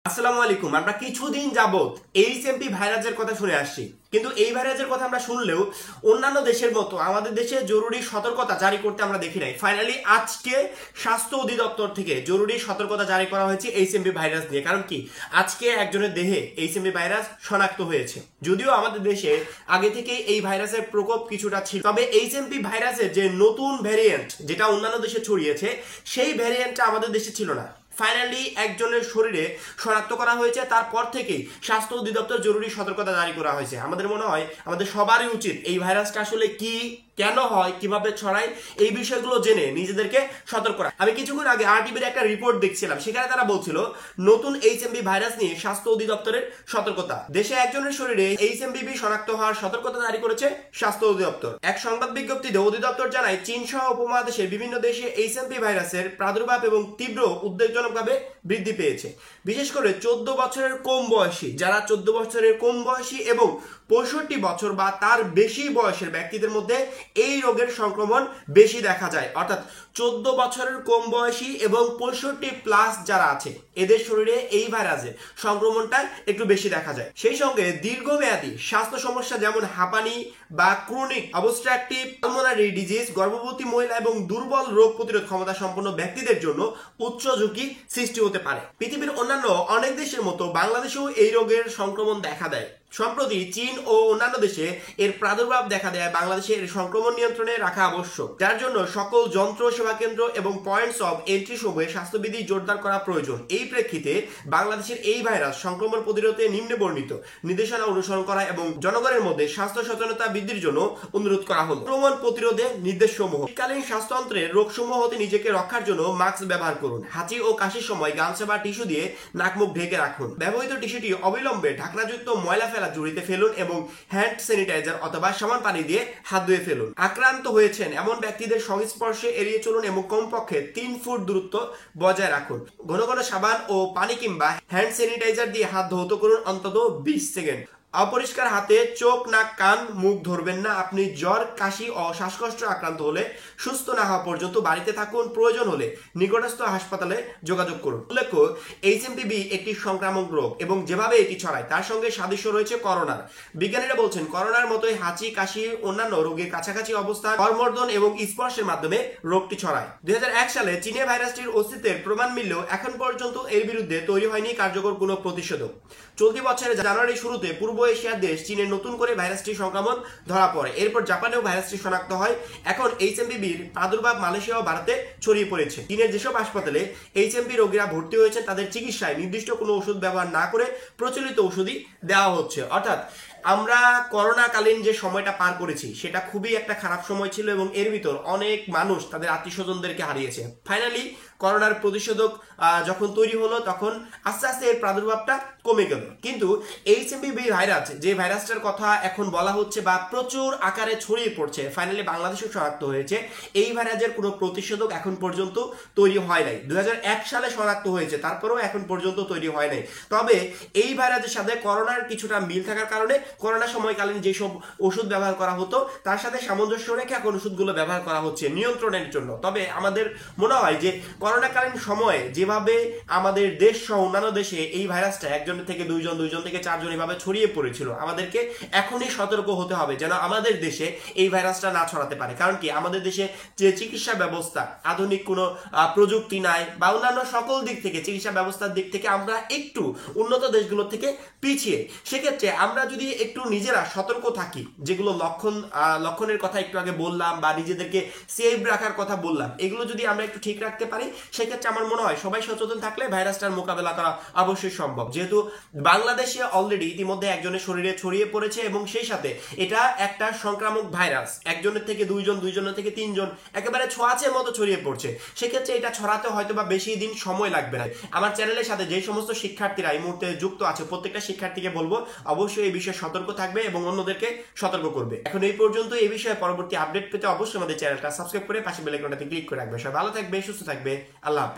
আসসালামু আলাইকুম। আমরা কিছুদিন যাবত এইচএমপি ভাইরাসের কথা শুনে আসছি, কিন্তু এই ভাইরাসের কথা আমরা শুনলেও অন্যান্য দেশের মতো আমাদের দেশে জরুরি সতর্কতা জারি করতে আমরা দেখি নাই। ফাইনালি আজকে স্বাস্থ্য অধিদপ্তর থেকে জরুরি সতর্কতা জারি করা হয়েছে এইচএমপি ভাইরাস নিয়ে। কারণ কি, আজকে একজনের দেহে এইচএমপি ভাইরাস শনাক্ত হয়েছে। যদিও আমাদের দেশে আগে থেকে এই ভাইরাসের প্রকোপ কিছুটা ছিল, তবে এইচএমপি ভাইরাসের যে নতুন ভ্যারিয়েন্ট যেটা অন্যান্য দেশে ছড়িয়েছে, সেই ভ্যারিয়েন্টটা আমাদের দেশে ছিল না। ফাইনালি একজনের শরীরে শনাক্ত করা হয়েছে, তারপর থেকেই স্বাস্থ্য অধিদপ্তর জরুরি সতর্কতা জারি করা হয়েছে। আমাদের মনে হয় আমাদের সবারই উচিত এই ভাইরাসটা আসলে কি, কেন হয়, কিভাবে ছড়ায়, এই বিষয়গুলো জেনে নিজেদেরকে সতর্ক করা। আমি কিছুক্ষণ আগে আরটিভির একটা রিপোর্ট দেখছিলাম, সেখানে তারা বলছিল নতুন এইচএমভি ভাইরাস নিয়ে স্বাস্থ্য অধিদপ্তরের সতর্কতা। দেশে একজনের শরীরে এইচএমভিভি শনাক্ত হওয়ার সতর্কতা জারি করেছে স্বাস্থ্য অধিদপ্তর। এক সংবাদ বিজ্ঞপ্তিতে অধিদপ্তর জানায়, চীন সহ উপমহাদেশের বিভিন্ন দেশে এইচএমভি ভাইরাসের প্রাদুর্ভাব এবং তীব্র উদ্বেগজনকভাবে বৃদ্ধি পেয়েছে। বিশেষ করে 14 বছরের কম বয়সী, যারা 14 বছরের কম বয়সী এবং 65 বছর বা তার বেশি বয়সের ব্যক্তিদের মধ্যে এই রোগের সংক্রমণ বেশি দেখা যায়। অর্থাৎ 14 বছরের কম বয়সী এবং 65 প্লাস যারা আছে, এদের শরীরে এই ভাইরাসের সংক্রমণটা একটু বেশি দেখা যায়। সেই সঙ্গে দীর্ঘমেয়াদী স্বাস্থ্য সমস্যা যেমন হাঁপানি বা ক্রনিক অবস্ট্রাকটিভ পালমোনারি ডিজিজ, গর্ভবতী মহিলা এবং দুর্বল রোগ প্রতিরোধ ক্ষমতা সম্পন্ন ব্যক্তিদের জন্য উচ্চ ঝুঁকি সৃষ্টি হতে পারে। পৃথিবীর অন্যান্য অনেক দেশের মতো বাংলাদেশেও এই রোগের সংক্রমণ দেখা দেয়। সম্প্রতি চীন ও অন্যান্য দেশে এর প্রাদুর্ভাব দেখা দেয়। বাংলাদেশে এর সংক্রমণ নিয়ন্ত্রণে রাখা আবশ্যক, যার জন্য সকল যন্ত্র, সেবা কেন্দ্র এবং পয়েন্টস অফ এন্ট্রি সমূহে স্বাস্থ্যবিধি জোরদার করা প্রয়োজন। এই প্রেক্ষিতে বাংলাদেশের এই ভাইরাস সংক্রমণ প্রতিরোধে নিম্নে বর্ণিত নির্দেশনা অনুসরণ করা এবং জনগণের মধ্যে স্বাস্থ্য সচেতনতা বৃদ্ধির জন্য অনুরোধ করা হলো। সংক্রমণ প্রতিরোধে নির্দেশসমূহ: শীতকালীন স্বাস্থ্যতন্ত্রের রোগসমূহ হতে নিজেকে রক্ষার জন্য মাস্ক ব্যবহার করুন। হাঁচি ও কাশির সময় গামছা বা টিস্যু দিয়ে নাক মুখ ঢেকে রাখুন। ব্যবহৃত টিস্যুটি অবিলম্বে ঢাকনাযুক্ত ময়লা ফেলা ঝুড়িতে ফেলুন এবং হ্যান্ড স্যানিটাইজার অথবা সাবান পানি দিয়ে হাত ধুয়ে ফেলুন। আক্রান্ত হয়েছেন এমন ব্যক্তিদের সংস্পর্শে এড়িয়ে চলুন এবং কমপক্ষে 3 ফুট দূরত্ব বজায় রাখুন। ঘন ঘন সাবান ও পানি কিংবা হ্যান্ড স্যানিটাইজার দিয়ে হাত ধৌত করুন অন্তত 20 সেকেন্ড। অপরিষ্কার হাতে চোখ, নাক, কান, মুখ ধরবেন না। আপনি জ্বর, কাশি ও শ্বাসকষ্ট আক্রান্ত হলে সুস্থ না হওয়া পর্যন্ত বাড়িতে থাকুন। প্রয়োজন হলে নিকটস্থ হাসপাতালে যোগাযোগ করুন। উল্লেখ্য, এইচএমপিভি একটি সংক্রামক রোগ এবং যেভাবে এটি ছড়ায় তার সঙ্গে সাদৃশ্য রয়েছে করোনার। বিজ্ঞানীরা বলছেন, করোনার মতোই হাঁচি, কাশি, অন্যান্য রোগের কাছাকাছি অবস্থান, করমর্দন এবং স্পর্শের মাধ্যমে রোগটি ছড়ায়। 2001 সালে চীনে ভাইরাসটির অস্তিত্বের প্রমাণ মিললেও এখন পর্যন্ত এর বিরুদ্ধে তৈরি হয়নি কার্যকর কোনো প্রতিষেধক। চলতি বছরের জানুয়ারির শুরুতে পূর্ব এশিয়ার দেশ চীনে নতুন করে ভাইরাসটির সংক্রমণ ধরা পড়ে। এরপর জাপানেও ভাইরাসটি শনাক্ত হয়। এখন এইচএমভির প্রাদুর্ভাব মালয়েশিয়া ও ভারতে ছড়িয়ে পড়েছে। চীনের যেসব হাসপাতালে এইচএমভি রোগীরা ভর্তি হয়েছেন তাদের চিকিৎসায় নির্দিষ্ট কোনো ওষুধ ব্যবহার না করে প্রচলিত ওষুধই দেওয়া হচ্ছে। অর্থাৎ আমরা করোনাকালীন যে সময়টা পার করেছি সেটা খুবই একটা খারাপ সময় ছিল এবং এর ভিতর অনেক মানুষ তাদের আত্মীয় স্বজনদেরকে হারিয়েছে। ফাইনালি করোনার প্রতিষেধক যখন তৈরি হলো তখন আস্তে আস্তে এর প্রাদুর্ভাবটা কমে গেল। কিন্তু এইচএমভি ভাইরাস, যে ভাইরাসটার কথা এখন বলা হচ্ছে বা প্রচুর আকারে ছড়িয়ে পড়ছে, ফাইনালি বাংলাদেশেও শনাক্ত হয়েছে, এই ভাইরাসের কোনো প্রতিষেধক এখন পর্যন্ত তৈরি হয় নাই। 2001 সালে শনাক্ত হয়েছে, তারপরেও এখন পর্যন্ত তৈরি হয় নাই। তবে এই ভাইরাসের সাথে করোনার কিছুটা মিল থাকার কারণে করোনা সময়কালীন যেসব ওষুধ ব্যবহার করা হতো তার সাথে সামঞ্জস্য রেখে এখন ওষুধগুলো ব্যবহার করা হচ্ছে নিয়ন্ত্রণের জন্য। তবে আমাদের মনে হয় যে করোনাকালীন সময়ে যেভাবে আমাদের দেশ সহ অন্যান্য দেশে এই ভাইরাসটা একজন থেকে দুইজন, দুইজন থেকে চারজন এভাবে ছড়িয়ে পড়েছিল, আমাদেরকে এখনই সতর্ক হতে হবে যেন আমাদের দেশে এই ভাইরাসটা না ছড়াতে পারে। কারণ কি, আমাদের দেশে যে চিকিৎসা ব্যবস্থা, আধুনিক কোনো প্রযুক্তি নাই বা অন্যান্য সকল দিক থেকে চিকিৎসা ব্যবস্থার দিক থেকে আমরা একটু উন্নত দেশগুলোর থেকে পিছিয়ে। সেক্ষেত্রে আমরা যদি একটু নিজেরা সতর্ক থাকি, যেগুলো লক্ষণের কথা একটু আগে বললাম বা নিজেদেরকে সেফ রাখার কথা বললাম, এগুলো যদি আমরা একটু ঠিক রাখতে পারি, সেক্ষেত্রে আমার মনে হয় সবাই সচেতন থাকলে ভাইরাসটার মোকাবেলা করা অবশ্যই সম্ভব। যেহেতু বাংলাদেশে অলরেডি ইতিমধ্যে একজনের শরীরে ছড়িয়ে পড়েছে এবং সেই সাথে এটা একটা সংক্রামক ভাইরাস, একজনের থেকে দুইজন, দুইজনের থেকে তিনজন, একেবারে ছোঁয়াচের মতো ছড়িয়ে পড়ছে। সেক্ষেত্রে এটা ছড়াতে হয়তো বা বেশি দিন সময় লাগবে না। আমার চ্যানেলের সাথে যে সমস্ত শিক্ষার্থীরা এই মুহূর্তে যুক্ত আছে, প্রত্যেকটা শিক্ষার্থীকে বলবো অবশ্যই এই বিষয়ে সতর্ক থাকবে এবং অন্যদেরকে সতর্ক করবে। এখন এই পর্যন্ত। এই বিষয়ে পরবর্তী আপডেট পেতে অবশ্যই আমাদের চ্যানেলটা সাবস্ক্রাইব করে পাশে বেল আইকনটাতে ক্লিক করে রাখবে। সবাই ভালো থাকবে, সুস্থ থাকবে। আল্লাহ হাফেজ।